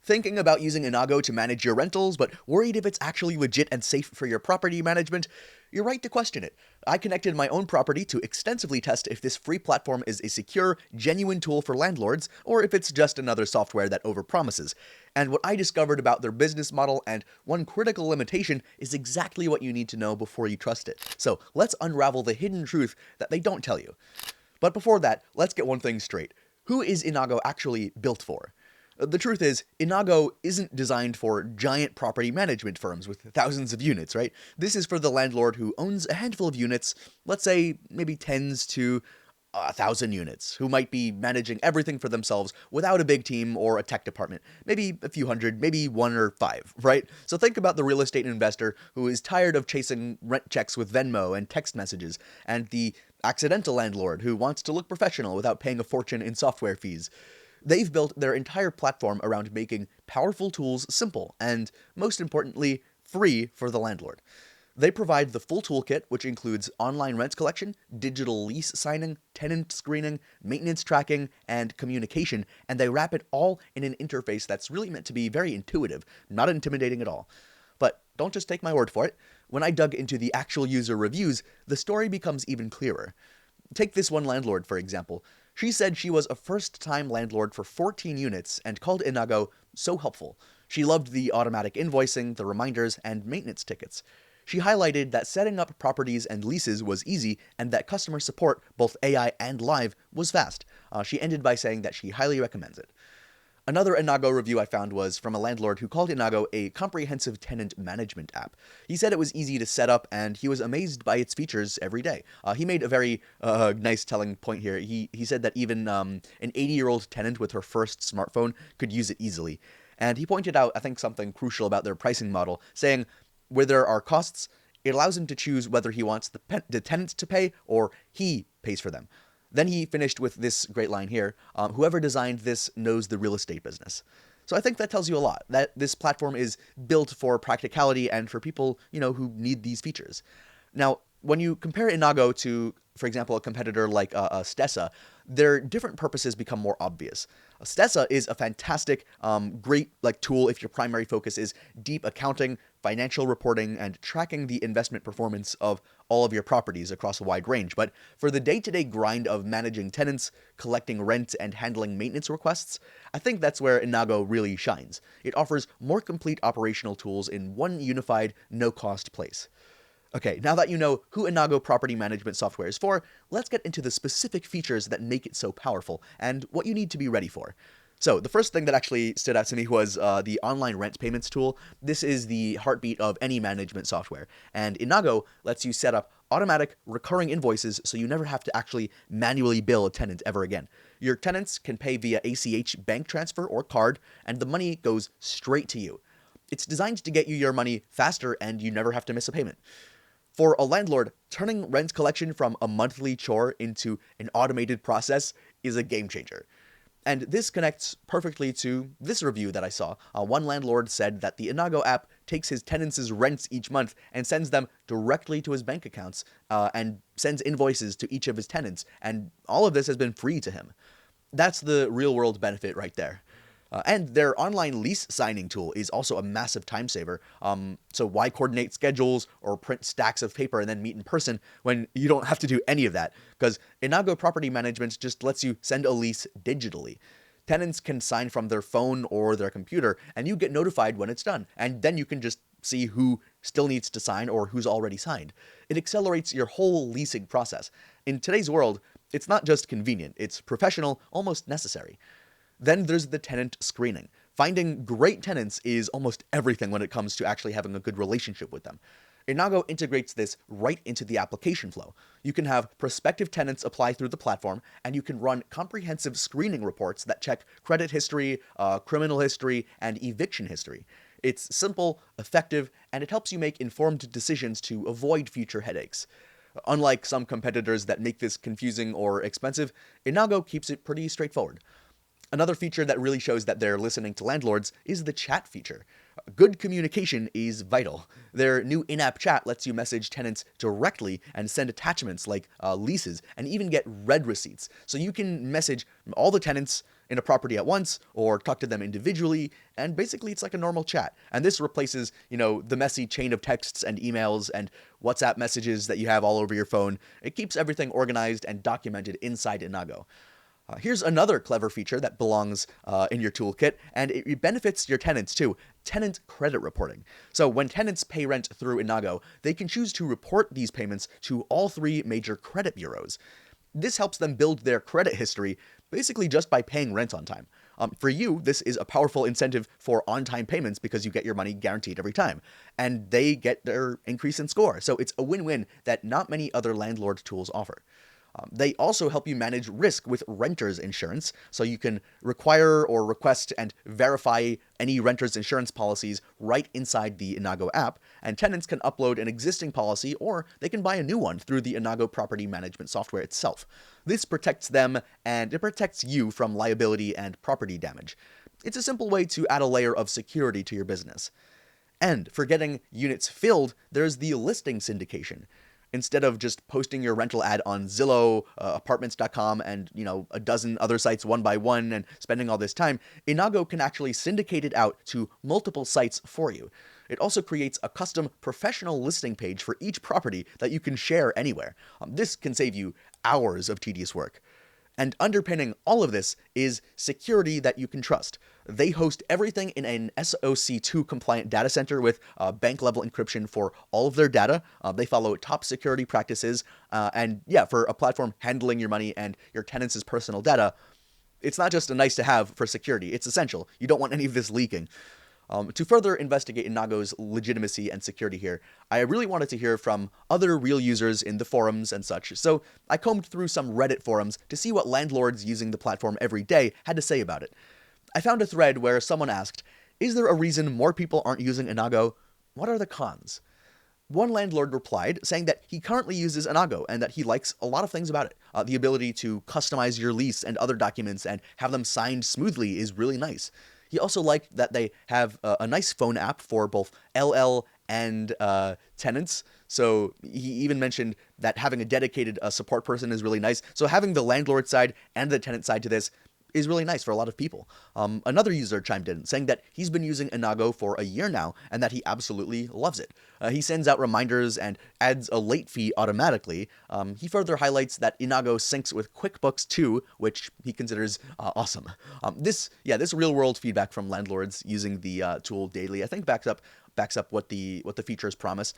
Thinking about using Innago to manage your rentals, but worried if it's actually legit and safe for your property management? You're right to question it. I connected my own property to extensively test if this free platform is a secure, genuine tool for landlords, or if it's just another software that overpromises. And what I discovered about their business model and one critical limitation is exactly what you need to know before you trust it. So let's unravel the hidden truth that they don't tell you. But before that, let's get one thing straight. Who is Innago actually built for? The truth is, Innago isn't designed for giant property management firms with thousands of units, right? This is for the landlord who owns a handful of units, let's say maybe tens to 1,000 units, who might be managing everything for themselves without a big team or a tech department. Maybe a few hundred, maybe one or five, right? So think about the real estate investor who is tired of chasing rent checks with Venmo and text messages, and the accidental landlord who wants to look professional without paying a fortune in software fees. They've built their entire platform around making powerful tools simple and, most importantly, free for the landlord. They provide the full toolkit, which includes online rent collection, digital lease signing, tenant screening, maintenance tracking, and communication, and they wrap it all in an interface that's really meant to be very intuitive, not intimidating at all. But don't just take my word for it. When I dug into the actual user reviews, the story becomes even clearer. Take this one landlord, for example. She said she was a first-time landlord for 14 units and called Innago so helpful. She loved the automatic invoicing, the reminders, and maintenance tickets. She highlighted that setting up properties and leases was easy and that customer support, both AI and live, was fast. She ended by saying that she highly recommends it. Another Innago review I found was from a landlord who called Innago a comprehensive tenant management app. He said it was easy to set up, and he was amazed by its features every day. He made a very nice telling point here. He said that even an 80-year-old tenant with her first smartphone could use it easily. And he pointed out, I think, something crucial about their pricing model, saying where there are costs, it allows him to choose whether he wants the tenants to pay or he pays for them. Then he finished with this great line here, whoever designed this knows the real estate business. So I think that tells you a lot, that this platform is built for practicality and for people, who need these features. Now, when you compare Innago to, for example, a competitor like Stessa, their different purposes become more obvious. Stessa is a fantastic, great tool if your primary focus is deep accounting, financial reporting, and tracking the investment performance of all of your properties across a wide range. But for the day-to-day grind of managing tenants, collecting rent, and handling maintenance requests, I think that's where Innago really shines. It offers more complete operational tools in one unified, no-cost place. Okay, now that you know who Innago property management software is for, let's get into the specific features that make it so powerful and what you need to be ready for. So the first thing that actually stood out to me was the online rent payments tool. This is the heartbeat of any management software, and Innago lets you set up automatic recurring invoices so you never have to actually manually bill a tenant ever again. Your tenants can pay via ACH bank transfer or card, and the money goes straight to you. It's designed to get you your money faster and you never have to miss a payment. For a landlord, turning rent collection from a monthly chore into an automated process is a game changer. And this connects perfectly to this review that I saw. One landlord said that the Innago app takes his tenants' rents each month and sends them directly to his bank accounts and sends invoices to each of his tenants, and all of this has been free to him. That's the real-world benefit right there. And their online lease signing tool is also a massive time saver. So why coordinate schedules or print stacks of paper and then meet in person when you don't have to do any of that? Because Innago Property Management just lets you send a lease digitally. Tenants can sign from their phone or their computer, and you get notified when it's done. And then you can just see who still needs to sign or who's already signed. It accelerates your whole leasing process. In today's world, it's not just convenient, it's professional, almost necessary. Then there's the tenant screening. Finding great tenants is almost everything when it comes to actually having a good relationship with them. Innago integrates this right into the application flow. You can have prospective tenants apply through the platform, and you can run comprehensive screening reports that check credit history, criminal history, and eviction history. It's simple, effective, and it helps you make informed decisions to avoid future headaches. Unlike some competitors that make this confusing or expensive, Innago keeps it pretty straightforward. Another feature that really shows that they're listening to landlords is the chat feature. Good communication is vital. Their new in-app chat lets you message tenants directly and send attachments like leases and even get read receipts. So you can message all the tenants in a property at once or talk to them individually, and basically it's like a normal chat. And this replaces, the messy chain of texts and emails and WhatsApp messages that you have all over your phone. It keeps everything organized and documented inside Innago. Here's another clever feature that belongs in your toolkit, and it benefits your tenants too: tenant credit reporting. So when tenants pay rent through Innago, they can choose to report these payments to all three major credit bureaus. This helps them build their credit history basically just by paying rent on time. For you, this is a powerful incentive for on-time payments because you get your money guaranteed every time, and they get their increase in score. So it's a win-win that not many other landlord tools offer. They also help you manage risk with renter's insurance, so you can require or request and verify any renter's insurance policies right inside the Innago app, and tenants can upload an existing policy or they can buy a new one through the Innago property management software itself. This protects them and it protects you from liability and property damage. It's a simple way to add a layer of security to your business. And for getting units filled, there's the listing syndication. Instead of just posting your rental ad on Zillow, apartments.com, and a dozen other sites one by one and spending all this time, Innago can actually syndicate it out to multiple sites for you. It also creates a custom professional listing page for each property that you can share anywhere. This can save you hours of tedious work. And underpinning all of this is security that you can trust. They host everything in an SOC 2 compliant data center with bank level encryption for all of their data. They follow top security practices. And yeah, for a platform handling your money and your tenants' personal data, it's not just a nice to have for security, it's essential. You don't want any of this leaking. To further investigate Innago's legitimacy and security here, I really wanted to hear from other real users in the forums and such, so I combed through some Reddit forums to see what landlords using the platform every day had to say about it. I found a thread where someone asked, "Is there a reason more people aren't using Innago? What are the cons?" One landlord replied, saying that he currently uses Innago and that he likes a lot of things about it. The ability to customize your lease and other documents and have them signed smoothly is really nice. He also liked that they have a nice phone app for both LL and tenants. So he even mentioned that having a dedicated support person is really nice. So having the landlord side and the tenant side to this is really nice for a lot of people. Another user chimed in, saying that he's been using Innago for a year now and that he absolutely loves it. He sends out reminders and adds a late fee automatically. He further highlights that Innago syncs with QuickBooks too, which he considers awesome. This real-world feedback from landlords using the tool daily, I think backs up what the features promise.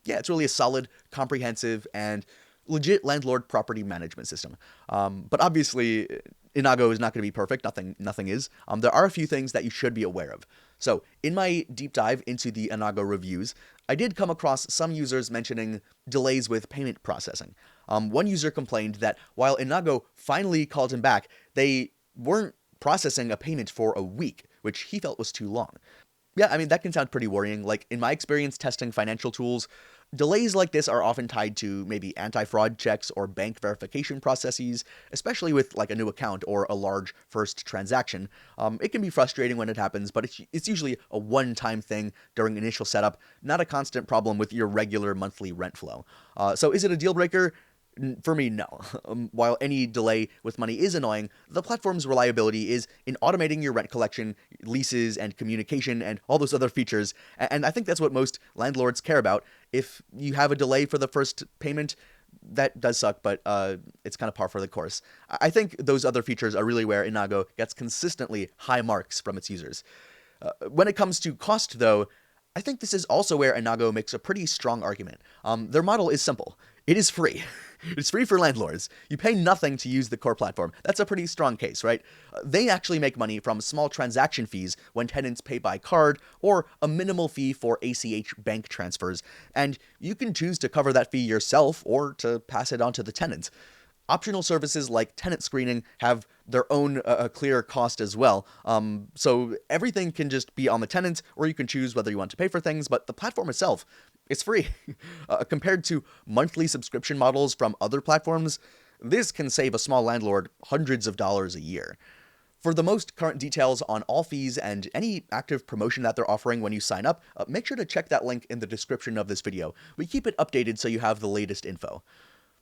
It's really a solid, comprehensive, and legit landlord property management system. But obviously, Innago is not going to be perfect. Nothing is. There are a few things that you should be aware of. So, in my deep dive into the Innago reviews, I did come across some users mentioning delays with payment processing. One user complained that while Innago finally called him back, they weren't processing a payment for a week, which he felt was too long. Yeah, I mean, that can sound pretty worrying. Like, in my experience testing financial tools, delays like this are often tied to maybe anti-fraud checks or bank verification processes, especially with like a new account or a large first transaction. It can be frustrating when it happens, but it's usually a one-time thing during initial setup, not a constant problem with your regular monthly rent flow. So is it a deal breaker? For me, no. While any delay with money is annoying, the platform's reliability is in automating your rent collection, leases, and communication, and all those other features. And I think that's what most landlords care about. If you have a delay for the first payment, that does suck, but it's kind of par for the course. I think those other features are really where Innago gets consistently high marks from its users. When it comes to cost, though, I think this is also where Innago makes a pretty strong argument. Their model is simple. It is free. It's free for landlords. You pay nothing to use the core platform. That's a pretty strong case, right? They actually make money from small transaction fees when tenants pay by card or a minimal fee for ACH bank transfers, and you can choose to cover that fee yourself or to pass it on to the tenant. Optional services like tenant screening have their own clear cost as well. So everything can just be on the tenant, or you can choose whether you want to pay for things, but the platform itself is free. Compared to monthly subscription models from other platforms, this can save a small landlord hundreds of dollars a year. For the most current details on all fees and any active promotion that they're offering when you sign up, make sure to check that link in the description of this video. We keep it updated so you have the latest info.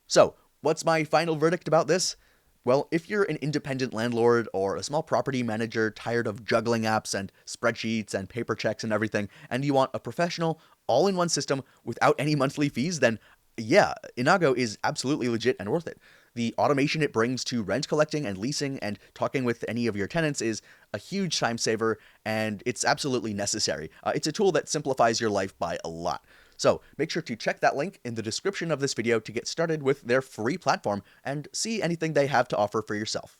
So, what's my final verdict about this? Well, if you're an independent landlord or a small property manager tired of juggling apps and spreadsheets and paper checks and everything, and you want a professional, all in one system without any monthly fees, then yeah, Inago is absolutely legit and worth it. The automation it brings to rent collecting and leasing and talking with any of your tenants is a huge time saver, and it's absolutely necessary. It's a tool that simplifies your life by a lot. So make sure to check that link in the description of this video to get started with their free platform and see anything they have to offer for yourself.